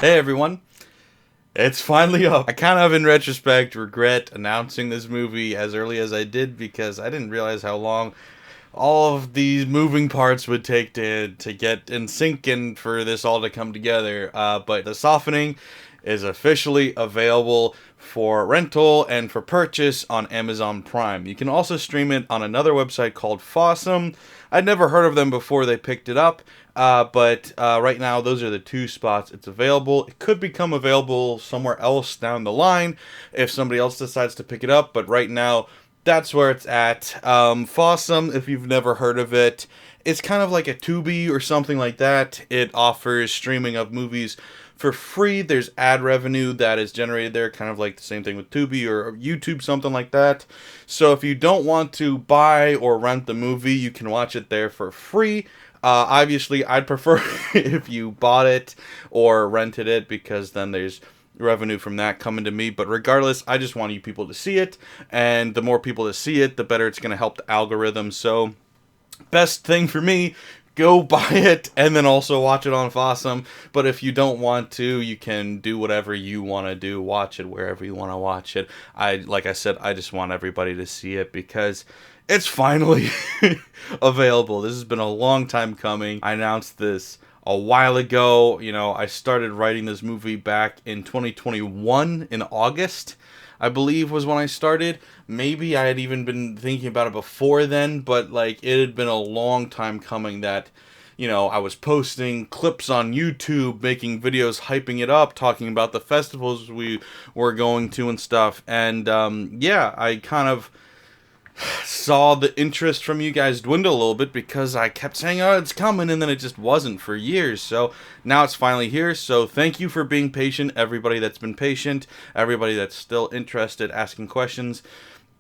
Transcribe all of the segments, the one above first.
Hey everyone, it's finally up. I kind of, in retrospect, regret announcing this movie as early as I did because I didn't realize how long all of these moving parts would take to get in sync and for this all to come together. But The Softening is officially available for rental and for purchase on Amazon Prime. You can also stream it on another website called Fossum. I'd never heard of them before they picked it up, but right now those are the two spots it's available. It could become available somewhere else down the line if somebody else decides to pick it up, but right now that's where it's at. Fossum, if you've never heard of it, it's kind of like a Tubi or something like that. It offers streaming of movies for free. There's ad revenue that is generated there, kind of like the same thing with Tubi or YouTube, something like that. So if you don't want to buy or rent the movie, you can watch it there for free. Obviously, I'd prefer if you bought it or rented it because then there's revenue from that coming to me. But regardless, I just want you people to see it, and the more people to see it, the better it's going to help the algorithm. So best thing for me, go buy it and then also watch it on Fossum. But if you don't want to, you can do whatever you want to do. Watch it wherever you want to watch it. Like I said, I just want everybody to see it because it's finally available. This has been a long time coming. I announced this a while ago. You know, I started writing this movie back in 2021 in August, I believe, was when I started. Maybe I had even been thinking about it before then, but like it had been a long time coming that, you know, I was posting clips on YouTube, making videos, hyping it up, talking about the festivals we were going to and stuff. And yeah, I kind of saw the interest from you guys dwindle a little bit because I kept saying, oh, it's coming, and then it just wasn't for years. So now it's finally here. So thank you for being patient, everybody that's been patient, everybody that's still interested, asking questions.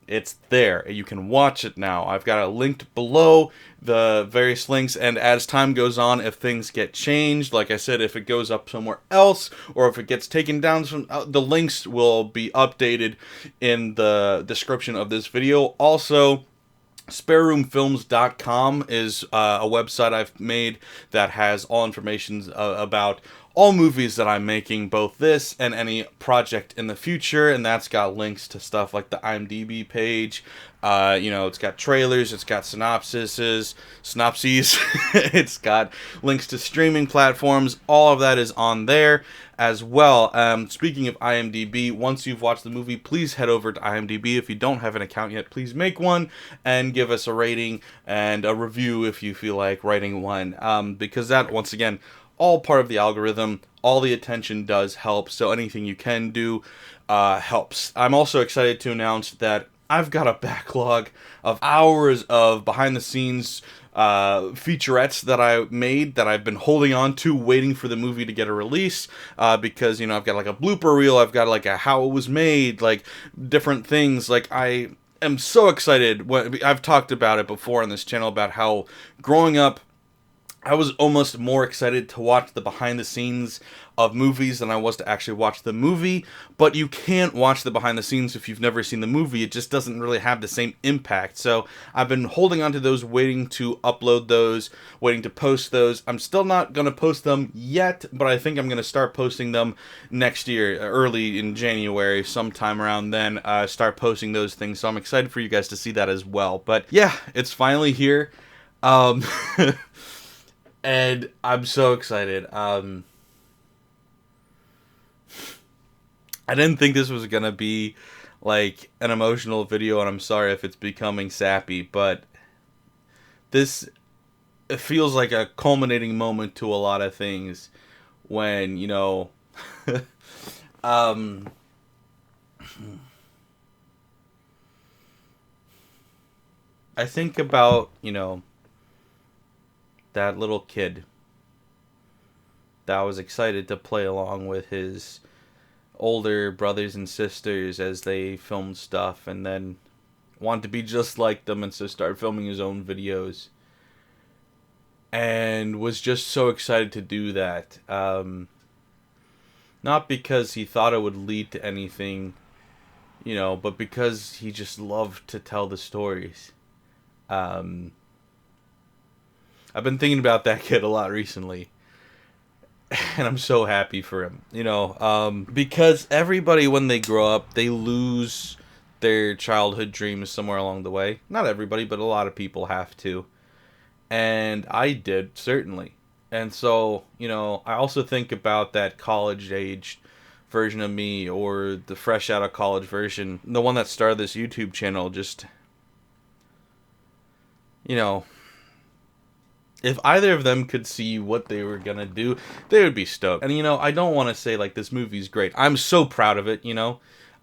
It's there. You can watch it now. I've got it linked below, the various links, and as time goes on, if things get changed, like I said, if it goes up somewhere else, or if it gets taken down, the links will be updated in the description of this video. Also, SpareRoomFilms.com is a website I've made that has all information about all movies that I'm making, both this and any project in the future, and that's got links to stuff like the IMDb page. You know, it's got trailers, it's got synopses, it's got links to streaming platforms. All of that is on there as well. Speaking of IMDb, once you've watched the movie, please head over to IMDb. If you don't have an account yet, please make one and give us a rating and a review if you feel like writing one, because that, once again, all part of the algorithm. All the attention does help, so anything you can do helps. I'm also excited to announce that I've got a backlog of hours of behind-the-scenes featurettes that I made that I've been holding on to, waiting for the movie to get a release, because, you know, I've got like a blooper reel, I've got like a how it was made, like different things. Like, I am so excited. I've talked about it before on this channel about how growing up I was almost more excited to watch the behind the scenes of movies than I was to actually watch the movie, but you can't watch the behind the scenes if you've never seen the movie. It just doesn't really have the same impact. So I've been holding on to those, waiting to upload those, waiting to post those. I'm still not going to post them yet, but I think I'm going to start posting them next year, early in January, sometime around then, start posting those things. So I'm excited for you guys to see that as well. But yeah, it's finally here. And I'm so excited. I didn't think this was gonna be like an emotional video, and I'm sorry if it's becoming sappy, but this, it feels like a culminating moment to a lot of things when, you know, um, I think about, you know, that little kid that was excited to play along with his older brothers and sisters as they filmed stuff, and then wanted to be just like them and so started filming his own videos, and was just so excited to do that. Not because he thought it would lead to anything, you know, but because he just loved to tell the stories. I've been thinking about that kid a lot recently. And I'm so happy for him, because everybody, when they grow up, they lose their childhood dreams somewhere along the way. Not everybody, but a lot of people have to. And I did, certainly. And so, I also think about that college age version of me, or the fresh out of college version, the one that started this YouTube channel. Just, you know, if either of them could see what they were gonna do, they would be stoked. And I don't want to say like this movie's great. I'm so proud of it.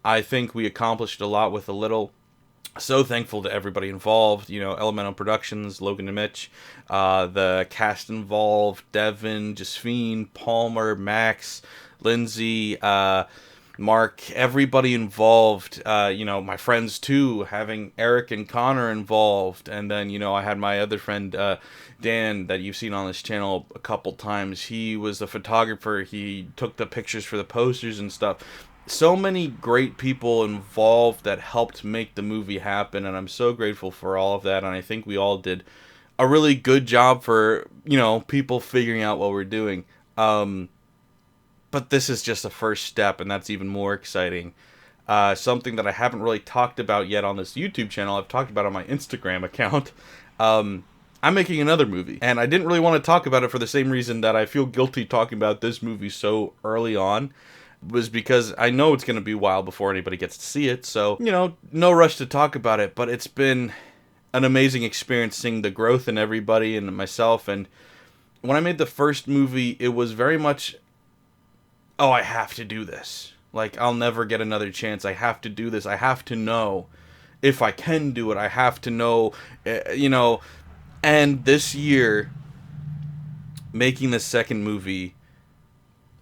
I think we accomplished a lot with a little. So thankful to everybody involved. Elemental Productions, Logan and Mitch, the cast involved, Devin, Josephine, Palmer, Max, Lindsay, Mark, everybody involved. My friends too, having Eric and Connor involved, and then I had my other friend Dan that you've seen on this channel a couple times. He was the photographer. He took the pictures for the posters and stuff. So many great people involved that helped make the movie happen, and I'm so grateful for all of that. And I think we all did a really good job for people figuring out what we're doing. But this is just a first step, and that's even more exciting. Something that I haven't really talked about yet on this YouTube channel, I've talked about on my Instagram account. I'm making another movie, and I didn't really want to talk about it for the same reason that I feel guilty talking about this movie so early on, was because I know it's going to be a while before anybody gets to see it, so, no rush to talk about it, but it's been an amazing experience seeing the growth in everybody and myself. And when I made the first movie, it was very much, oh, I have to do this. Like, I'll never get another chance. I have to do this. I have to know if I can do it. I have to know, And this year, making the second movie,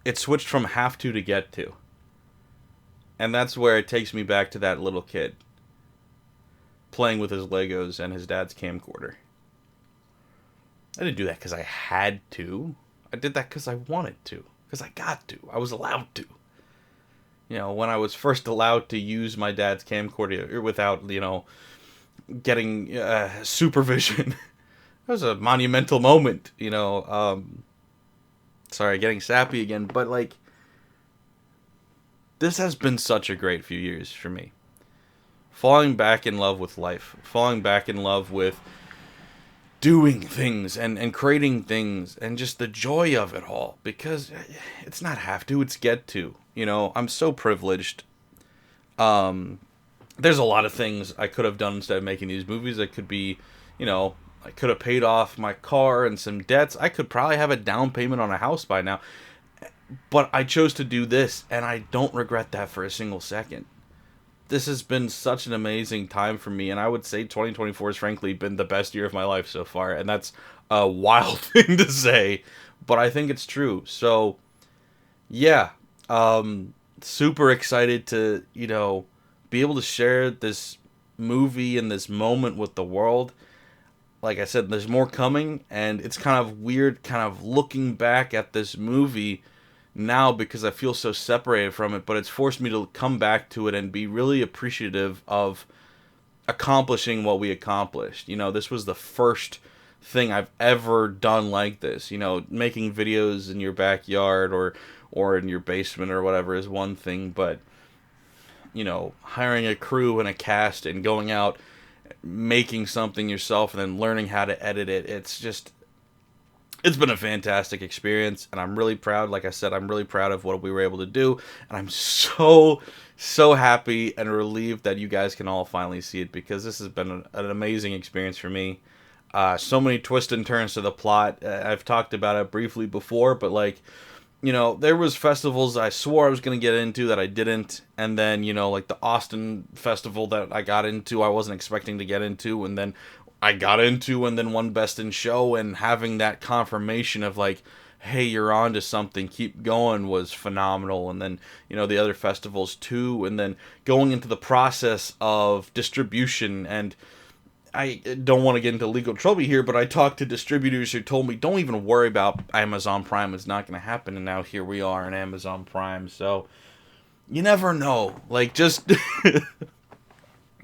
it switched from have to get to. And that's where it takes me back to that little kid playing with his Legos and his dad's camcorder. I didn't do that because I had to. I did that because I wanted to. Because I got to. I was allowed to. When I was first allowed to use my dad's camcorder without, getting supervision. It was a monumental moment, Sorry, getting sappy again, but this has been such a great few years for me. Falling back in love with life, falling back in love with doing things and creating things, and just the joy of it all, because it's not have to, it's get to. I'm so privileged. There's a lot of things I could have done instead of making these movies. I could be, I could have paid off my car and some debts. I could probably have a down payment on a house by now. But I chose to do this, and I don't regret that for a single second. This has been such an amazing time for me, and I would say 2024 has frankly been the best year of my life so far, and that's a wild thing to say, but I think it's true. So, yeah, super excited to, be able to share this movie and this moment with the world. Like I said, there's more coming, and it's kind of weird kind of looking back at this movie now because I feel so separated from it, but it's forced me to come back to it and be really appreciative of accomplishing what we accomplished. This was the first thing I've ever done like this. Making videos in your backyard or in your basement or whatever is one thing, but hiring a crew and a cast and going out making something yourself and then learning how to edit it, it's been a fantastic experience, and I'm really proud. Like I said, I'm really proud of what we were able to do, and I'm so happy and relieved that you guys can all finally see it, because this has been an amazing experience for me. So many twists and turns to the plot. I've talked about it briefly before, but there was festivals I swore I was going to get into that I didn't, and then, the Austin festival that I got into, I wasn't expecting to get into, and then I got into, and then won Best in Show, and having that confirmation of hey, you're on to something, keep going, was phenomenal. And then, the other festivals too, and then going into the process of distribution. And I don't want to get into legal trouble here, but I talked to distributors who told me, don't even worry about Amazon Prime, it's not going to happen. And now here we are in Amazon Prime. So you never know. Just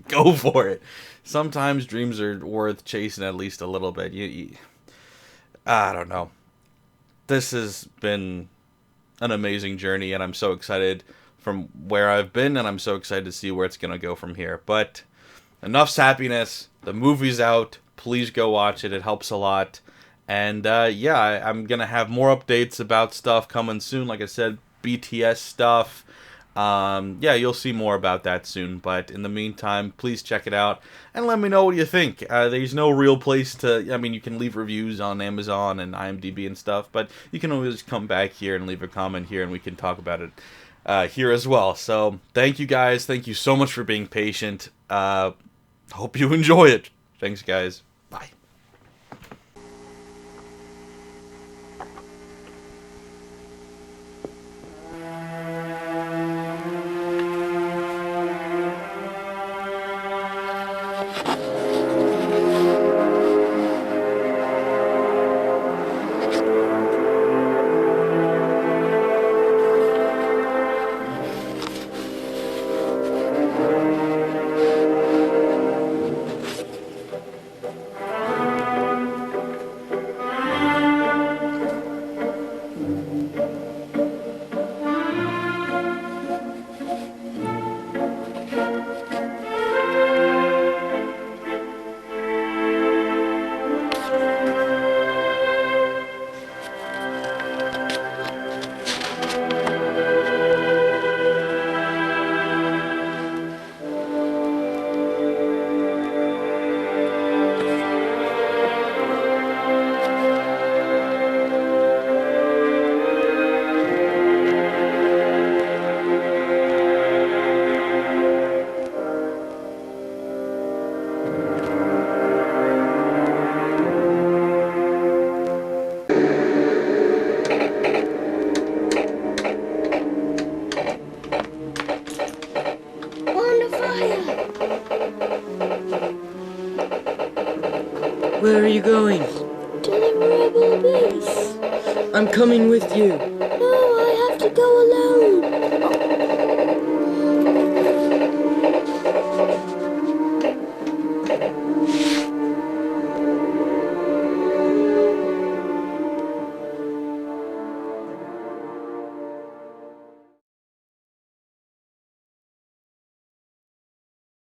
go for it. Sometimes dreams are worth chasing at least a little bit. I don't know. this has been an amazing journey, and I'm so excited from where I've been, and I'm so excited to see where it's going to go from here. But enough's happiness. The movie's out. Please go watch it. It helps a lot. And yeah, I'm going to have more updates about stuff coming soon. Like I said, BTS stuff. Yeah, you'll see more about that soon. But in the meantime, please check it out and let me know what you think. There's no real place to. I mean, you can leave reviews on Amazon and IMDb and stuff, but you can always come back here and leave a comment here, and we can talk about it here as well. So thank you guys. Thank you so much for being patient. Hope you enjoy it. Thanks, guys. Bye. Where are you going? To the rebel base. I'm coming with you. No, I have to go alone.